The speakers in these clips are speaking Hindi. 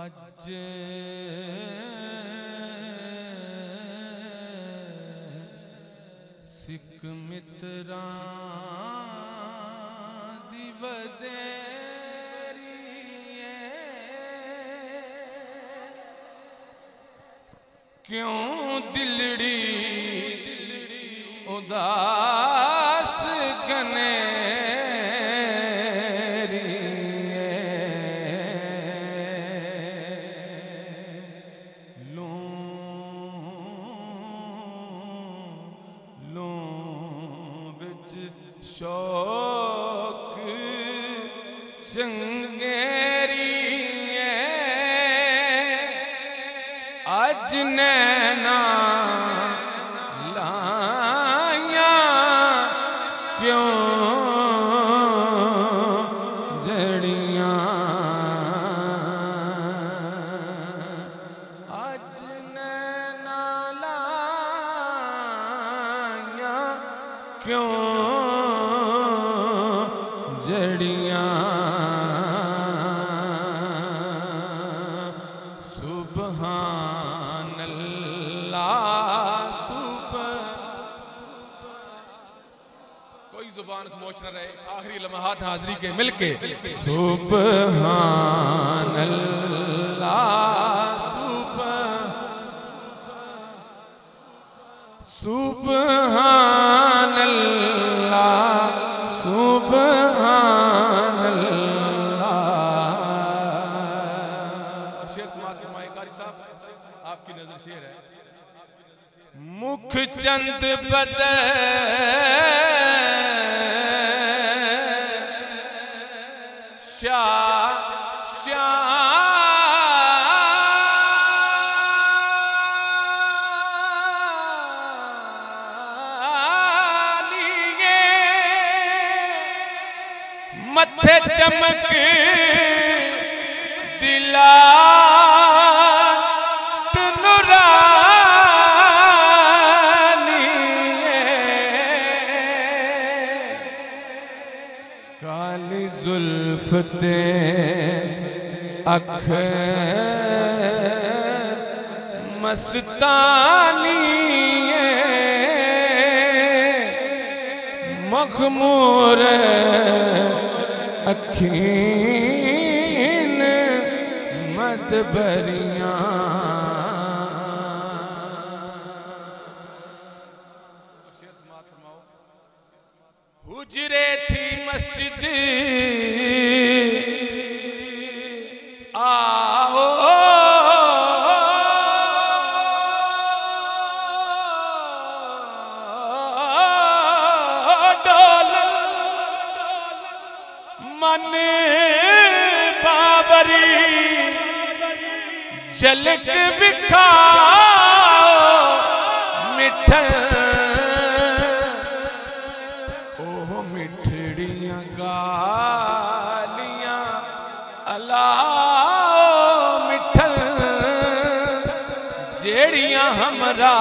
अज सिख मित्रा दी वदेरी क्यों दिलड़ी उदास गने शौक चंगेरी अज नैना लाया क्यों जड़ियां अज नैना लाया क्यों जड़ियां सुबहान अल्लाह कोई जुबान खामोश न रहे। आखिरी लम्हात हाजिरी के मिलके सुबहान अल्लाह सुबहान अल्लाह सुबहान अल्लाह। शेर समाज के मायकारी साहब आपकी नजर शेर है। मुख चंद बदे मथे चमक दिला नूरानी काली जुल्फ ते अख मस्तानी मखमूर अखीन मत भरियां हुजरे थी मस्जिद आओ मन बाबरी झलक विखाओ मिठल ओह मिठड़ियां गालियां अलाओ मिठल जेड़ियां हमरा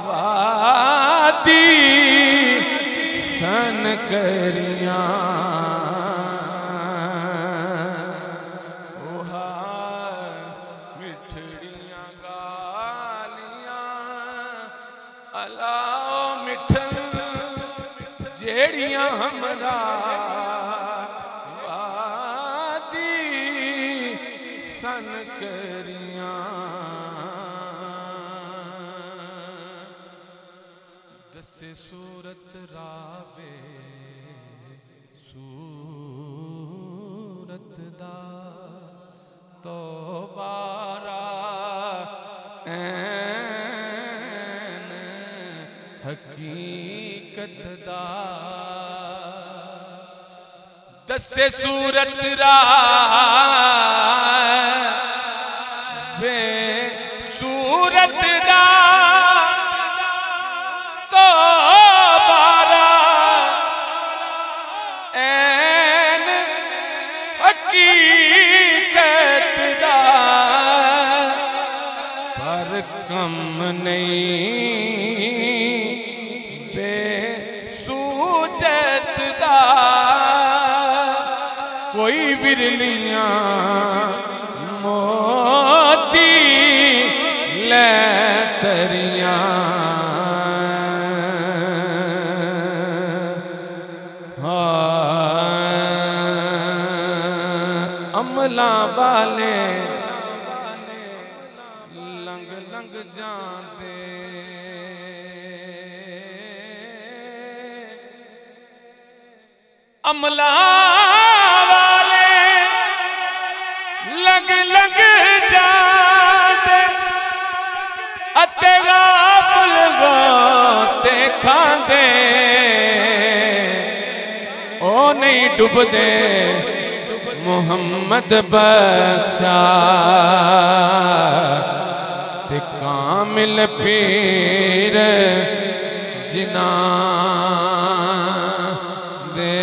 वादी सन करियां अलाओ मिठल जेड़ियां हमरा वादी सन करियां दसे सूरत रावे सूरत दा तो बारा हकीकत दा दसे सूरत रावे सूरत दा तो बारा ऐन हकीकत दा पर कम नहीं कोई बिरलियां मौला वाले लंग लंग जाते अमला वाले लग लग जाते अते गाफल गोते खांदे ओ नहीं डुबदे मोहम्मद बख्शा ते कामिल पीर जिना दे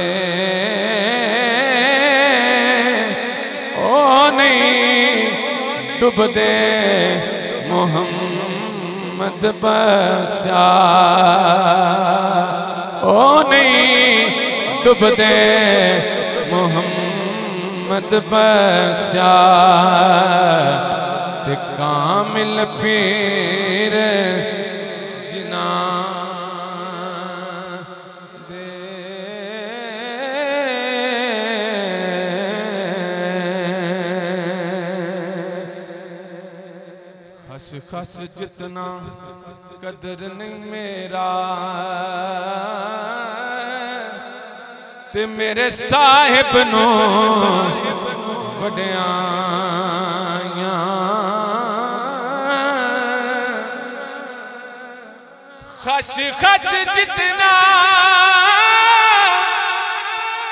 ओ नहीं डुबदे मोहम्मद बख्शा ओ नहीं डुबदे मोहम्मद बख्शा ते कामिल पीर जिना दे खस खस जितना कदर नहीं मेरा ते मेरे साहिब नो वड्यां खस खस जितना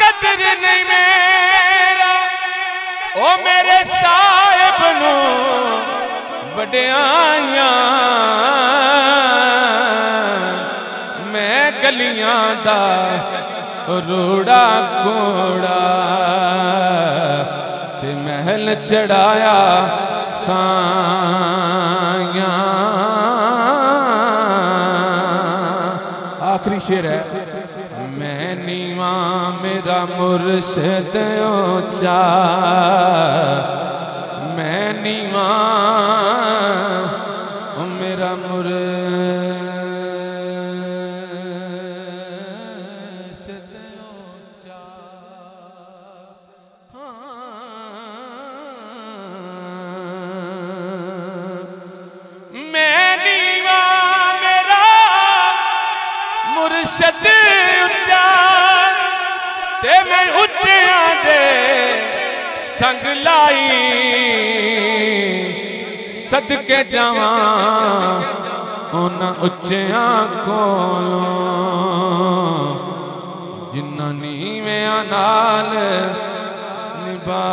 कदर नहीं मेरा ओ मेरे साहिब नो वड्यां मैं गलियां दा रोड़ा घोड़ा ते महल चढ़ाया साया आखिरी शेर है मैं नीवा मेरा मुर्शिद ऊंचा मैं नीवा मेरा मुर्शिद उच्चा ते मैं उच्चियां दे संग लाई सदके जावां उन्हां उच्चियां कोलों जिन्हां नीवेआं नाल निभा